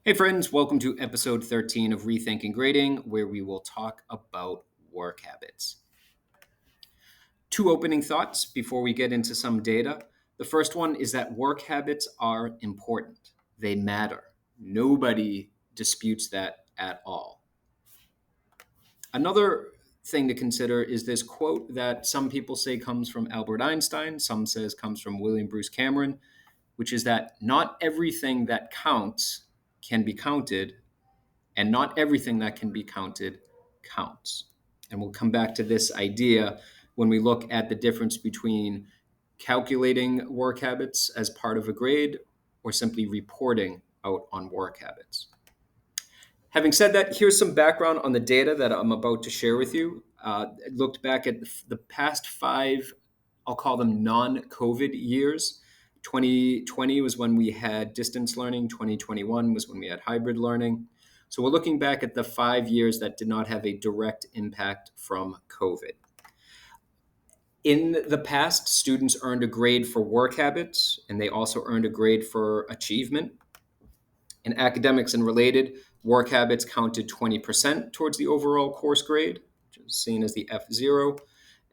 Hey friends, welcome to episode 13 of Rethinking Grading, where we will talk about work habits. Two opening thoughts before we get into some data. The first one is that work habits are important. They matter. Nobody disputes that at all. Another thing to consider is this quote that some people say comes from Albert Einstein, some says comes from William Bruce Cameron, which is that not everything that counts can be counted, and not everything that can be counted counts. And we'll come back to this idea when we look at the difference between calculating work habits as part of a grade or simply reporting out on work habits. Having said that, here's some background on the data that I'm about to share with you. I looked back at the past five, I'll call them non-COVID years. 2020 was when we had distance learning. 2021 was when we had hybrid learning. So we're looking back at the 5 years that did not have a direct impact from COVID. In the past, students earned a grade for work habits, and they also earned a grade for achievement. In academics and related, work habits counted 20% towards the overall course grade, which is seen as the F0.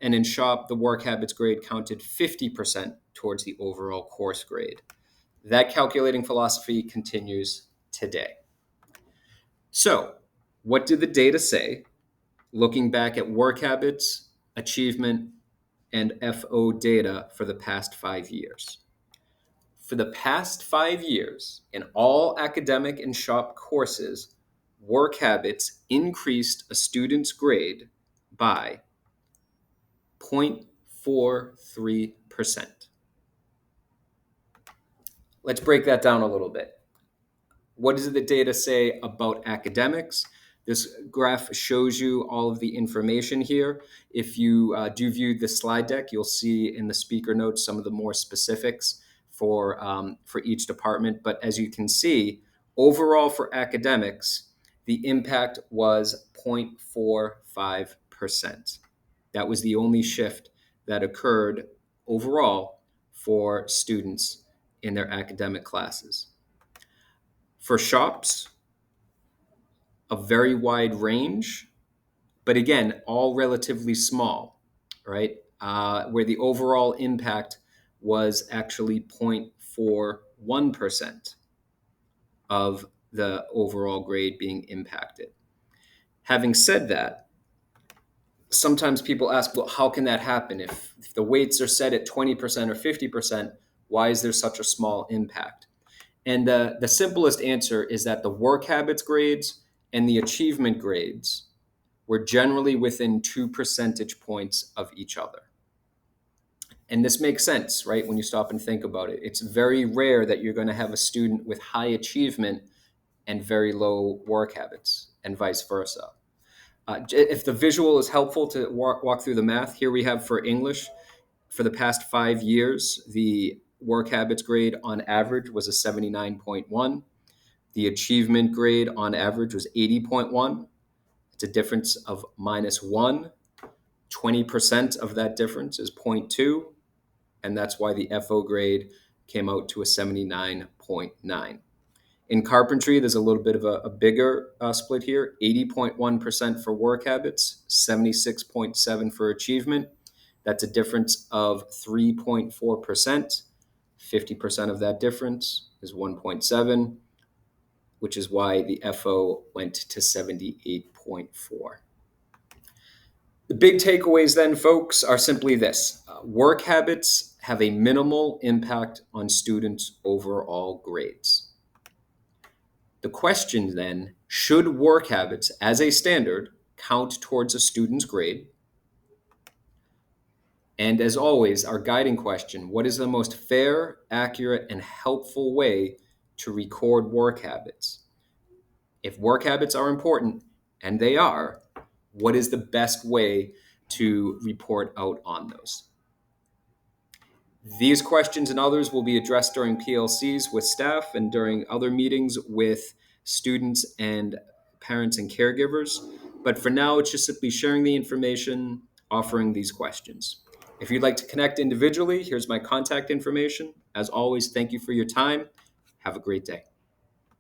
And in shop, the work habits grade counted 50% towards the overall course grade. That calculating philosophy continues today. So, what did the data say looking back at work habits, achievement, and FO data for the past 5 years? For the past 5 years, in all academic and shop courses, work habits increased a student's grade by 0.43%. Let's break that down a little bit. What does the data say about academics? This graph shows you all of the information here. If you do view the slide deck, you'll see in the speaker notes some of the more specifics for each department. But as you can see, overall for academics, the impact was 0.45%. That was the only shift that occurred overall for students in their academic classes. For shops, a very wide range, but again, all relatively small, right? Where the overall impact was actually 0.41% of the overall grade being impacted. Having said that, sometimes people ask, well, how can that happen? If the weights are set at 20% or 50%, why is there such a small impact? And the simplest answer is that the work habits grades and the achievement grades were generally within 2 percentage points of each other. And this makes sense, right? When you stop and think about it, it's very rare that you're going to have a student with high achievement and very low work habits, and vice versa. If the visual is helpful to walk through the math, here we have for English, for the past 5 years, the work habits grade on average was a 79.1. The achievement grade on average was 80.1. It's a difference of -1. 20% of that difference is 0.2. And that's why the FO grade came out to a 79.9. In carpentry, there's a little bit of a bigger split here, 80.1% for work habits, 76.7 for achievement. That's a difference of 3.4%. 50% of that difference is 1.7, which is why the FO went to 78.4. The big takeaways then, folks, are simply this. Work habits have a minimal impact on students' overall grades. The question then, should work habits as a standard count towards a student's grade? And as always, our guiding question, what is the most fair, accurate, and helpful way to record work habits? If work habits are important, and they are, what is the best way to report out on those? These questions and others will be addressed during PLCs with staff and during other meetings with students and parents and caregivers. But for now, it's just simply sharing the information, offering these questions. If you'd like to connect individually, here's my contact information. As always, thank you for your time. Have a great day.